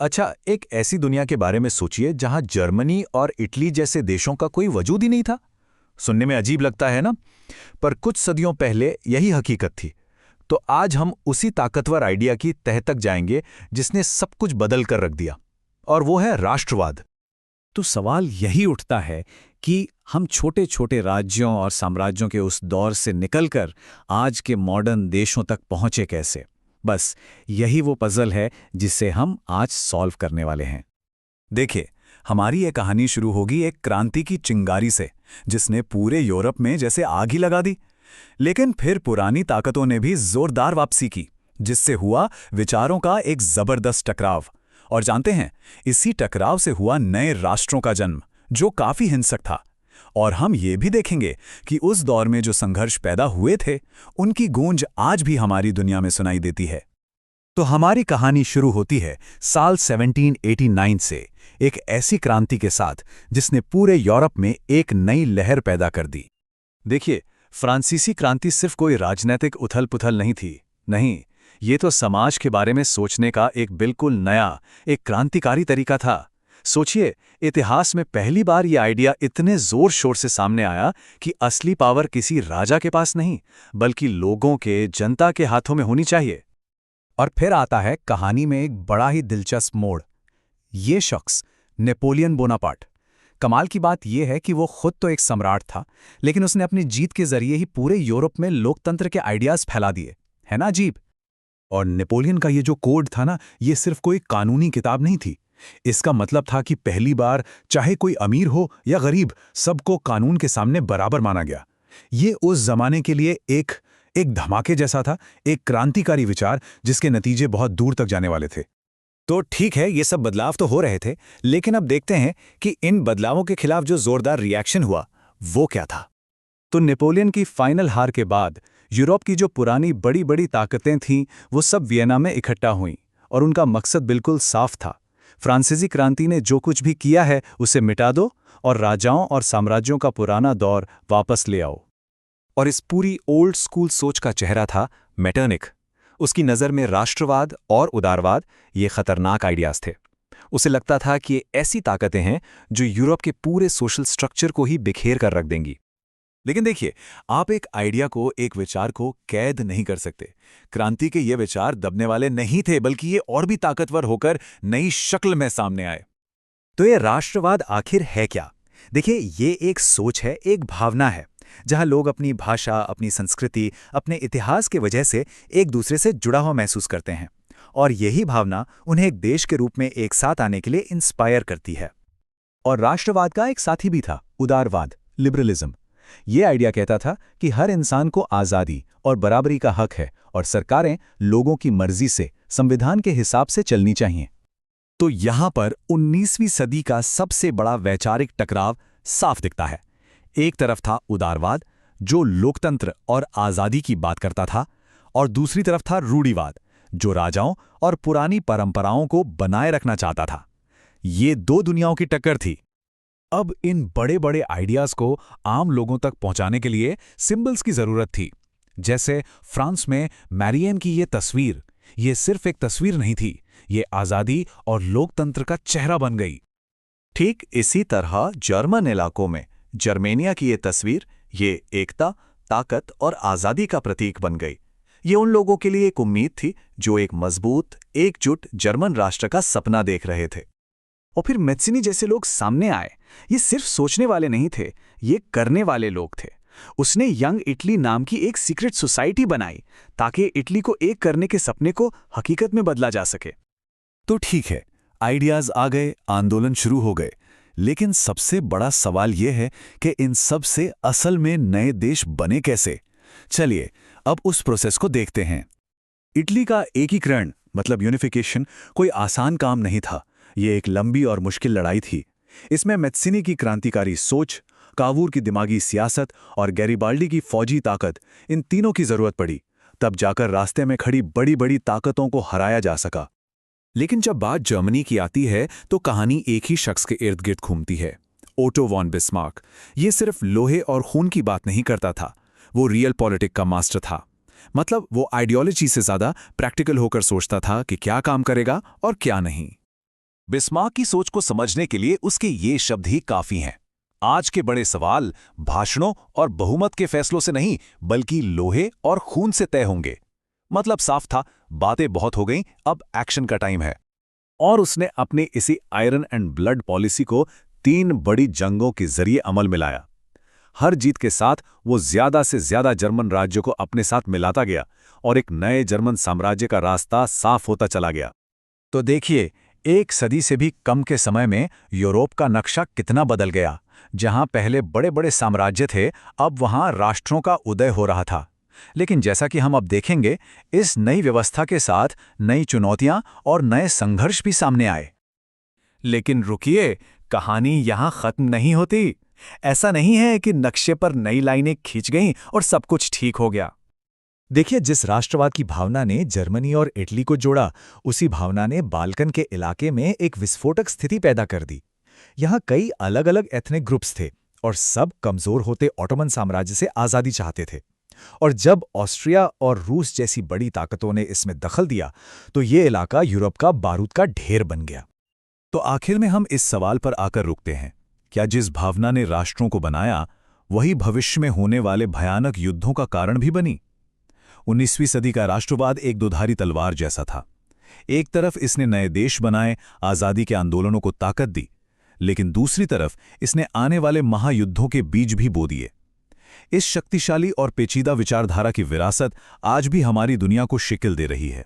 अच्छा, एक ऐसी दुनिया के बारे में सोचिए जहां जर्मनी और इटली जैसे देशों का कोई वजूद ही नहीं था। सुनने में अजीब लगता है ना? पर कुछ सदियों पहले यही हकीकत थी। तो आज हम उसी ताकतवर आइडिया की तह तक जाएंगे जिसने सब कुछ बदल कर रख दिया। और वो है राष्ट्रवाद। तो सवाल यही उठता है कि हम छोटे छोटे राज्यों और साम्राज्यों के उस दौर से निकलकर आज के मॉडर्न देशों तक पहुंचे कैसे। बस यही वो पजल है जिसे हम आज सॉल्व करने वाले हैं। देखिए, हमारी ये कहानी शुरू होगी एक क्रांति की चिंगारी से, जिसने पूरे यूरोप में जैसे आग ही लगा दी। लेकिन फिर पुरानी ताकतों ने भी जोरदार वापसी की, जिससे हुआ विचारों का एक जबरदस्त टकराव। और जानते हैं, इसी टकराव से हुआ नए राष्ट्रों का जन्म, जो काफी हिंसक था। और हम ये भी देखेंगे कि उस दौर में जो संघर्ष पैदा हुए थे, उनकी गूंज आज भी हमारी दुनिया में सुनाई देती है। तो हमारी कहानी शुरू होती है साल 1789 से, एक ऐसी क्रांति के साथ जिसने पूरे यूरोप में एक नई लहर पैदा कर दी। देखिए, फ्रांसीसी क्रांति सिर्फ कोई राजनीतिक उथल-पुथल नहीं थी। नहीं, ये तो समाज के बारे में सोचने का एक बिल्कुल नया, एक क्रांतिकारी तरीका था। सोचिए, इतिहास में पहली बार ये आइडिया इतने जोर शोर से सामने आया कि असली पावर किसी राजा के पास नहीं, बल्कि लोगों के, जनता के हाथों में होनी चाहिए। और फिर आता है कहानी में एक बड़ा ही दिलचस्प मोड़। ये शख्स नेपोलियन बोनापार्ट। कमाल की बात यह है कि वो खुद तो एक सम्राट था, लेकिन उसने अपनी जीत के जरिए ही पूरे यूरोप में लोकतंत्र के आइडियाज फैला दिए। है ना अजीब? और नेपोलियन का ये जो कोड था ना, ये सिर्फ कोई कानूनी किताब नहीं थी। इसका मतलब था कि पहली बार चाहे कोई अमीर हो या गरीब, सबको कानून के सामने बराबर माना गया। ये उस जमाने के लिए एक धमाके जैसा था, एक क्रांतिकारी विचार जिसके नतीजे बहुत दूर तक जाने वाले थे। तो ठीक है, ये सब बदलाव तो हो रहे थे, लेकिन अब देखते हैं कि इन बदलावों के खिलाफ जो जोरदार रिएक्शन हुआ, वो क्या था। तो नेपोलियन की फाइनल हार के बाद यूरोप की जो पुरानी बड़ी बड़ी ताकतें थीं, वो सब वियना में इकट्ठा हुईं, और उनका मकसद बिल्कुल साफ था। फ्रांसीसी क्रांति ने जो कुछ भी किया है उसे मिटा दो और राजाओं और साम्राज्यों का पुराना दौर वापस ले आओ। और इस पूरी ओल्ड स्कूल सोच का चेहरा था मेटरनिख। उसकी नज़र में राष्ट्रवाद और उदारवाद ये खतरनाक आइडियाज थे। उसे लगता था कि ये ऐसी ताकतें हैं जो यूरोप के पूरे सोशल स्ट्रक्चर को ही बिखेर कर रख देंगी। लेकिन देखिए, आप एक आइडिया को, एक विचार को कैद नहीं कर सकते। क्रांति के ये विचार दबने वाले नहीं थे, बल्कि ये और भी ताकतवर होकर नई शक्ल में सामने आए। तो ये राष्ट्रवाद आखिर है क्या? देखिए, ये एक सोच है, एक भावना है, जहां लोग अपनी भाषा, अपनी संस्कृति, अपने इतिहास के वजह से एक दूसरे से जुड़ा हुआ महसूस करते हैं। और यही भावना उन्हें एक देश के रूप में एक साथ आने के लिए इंस्पायर करती है। और राष्ट्रवाद का एक साथी भी था, उदारवाद, लिबरलिज्म। ये आइडिया कहता था कि हर इंसान को आज़ादी और बराबरी का हक है, और सरकारें लोगों की मर्जी से, संविधान के हिसाब से चलनी चाहिए। तो यहां पर 19वीं सदी का सबसे बड़ा वैचारिक टकराव साफ दिखता है। एक तरफ था उदारवाद, जो लोकतंत्र और आज़ादी की बात करता था, और दूसरी तरफ था रूढ़िवाद, जो राजाओं और पुरानी परंपराओं को बनाए रखना चाहता था। ये दो दुनियाओं की टक्कर थी। अब इन बड़े बड़े आइडियाज को आम लोगों तक पहुंचाने के लिए सिंबल्स की जरूरत थी। जैसे फ्रांस में मैरियन की ये तस्वीर, ये सिर्फ एक तस्वीर नहीं थी, ये आज़ादी और लोकतंत्र का चेहरा बन गई। ठीक इसी तरह जर्मन इलाकों में जर्मेनिया की ये तस्वीर, ये एकता, ताकत और आज़ादी का प्रतीक बन गई। ये उन लोगों के लिए एक उम्मीद थी जो एक मजबूत, एकजुट जर्मन राष्ट्र का सपना देख रहे थे। और फिर मेज़िनी जैसे लोग सामने आए। ये सिर्फ सोचने वाले नहीं थे, ये करने वाले लोग थे। उसने यंग इटली नाम की एक सीक्रेट सोसाइटी बनाई, ताकि इटली को एक करने के सपने को हकीकत में बदला जा सके। तो ठीक है, आइडियाज आ गए, आंदोलन शुरू हो गए, लेकिन सबसे बड़ा सवाल यह है कि इन सब से असल में नए देश बने कैसे। चलिए अब उस प्रोसेस को देखते हैं। इटली का एकीकरण, मतलब यूनिफिकेशन, कोई आसान काम नहीं था। ये एक लंबी और मुश्किल लड़ाई थी। इसमें मेज़िनी की क्रांतिकारी सोच, कावूर की दिमागी सियासत और गैरिबाल्डी की फौजी ताकत, इन तीनों की जरूरत पड़ी। तब जाकर रास्ते में खड़ी बड़ी बड़ी ताकतों को हराया जा सका। लेकिन जब बात जर्मनी की आती है तो कहानी एक ही शख्स के इर्द गिर्द घूमती है, ओटो वॉन बिस्मार्क। ये सिर्फ लोहे और खून की बात नहीं करता था, वो रियल पॉलिटिक का मास्टर था। मतलब वो आइडियोलॉजी से ज्यादा प्रैक्टिकल होकर सोचता था कि क्या काम करेगा और क्या नहीं। बिस्मार्क की सोच को समझने के लिए उसके ये शब्द ही काफी हैं। आज के बड़े सवाल भाषणों और बहुमत के फैसलों से नहीं, बल्कि लोहे और खून से तय होंगे। मतलब साफ था, बातें बहुत हो गईं, अब एक्शन का टाइम है। और उसने अपनी इसी आयरन एंड ब्लड पॉलिसी को 3 बड़ी जंगों के जरिए अमल में लाया। हर जीत के साथ वो ज्यादा से ज्यादा जर्मन राज्यों को अपने साथ मिलाता गया और एक नए जर्मन साम्राज्य का रास्ता साफ होता चला गया। तो देखिए, 1 सदी से भी कम के समय में यूरोप का नक्शा कितना बदल गया। जहां पहले बड़े बड़े साम्राज्य थे, अब वहां राष्ट्रों का उदय हो रहा था। लेकिन जैसा कि हम अब देखेंगे, इस नई व्यवस्था के साथ नई चुनौतियां और नए संघर्ष भी सामने आए। लेकिन रुकिए, कहानी यहां खत्म नहीं होती। ऐसा नहीं है कि नक्शे पर नई लाइनें खींच गईं और सब कुछ ठीक हो गया। देखिए, जिस राष्ट्रवाद की भावना ने जर्मनी और इटली को जोड़ा, उसी भावना ने बाल्कन के इलाके में एक विस्फोटक स्थिति पैदा कर दी। यहां कई अलग अलग एथनिक ग्रुप्स थे और सब कमजोर होते ऑटोमन साम्राज्य से आजादी चाहते थे। और जब ऑस्ट्रिया और रूस जैसी बड़ी ताकतों ने इसमें दखल दिया, तो ये इलाका यूरोप का बारूद का ढेर बन गया। तो आखिर में हम इस सवाल पर आकर रुकते हैं, क्या जिस भावना ने राष्ट्रों को बनाया, वही भविष्य में होने वाले भयानक युद्धों का कारण भी बनी? 19वीं सदी का राष्ट्रवाद एक दुधारी तलवार जैसा था। एक तरफ इसने नए देश बनाए, आजादी के आंदोलनों को ताकत दी, लेकिन दूसरी तरफ इसने आने वाले महायुद्धों के बीज भी बो दिए। इस शक्तिशाली और पेचीदा विचारधारा की विरासत आज भी हमारी दुनिया को शिकल दे रही है।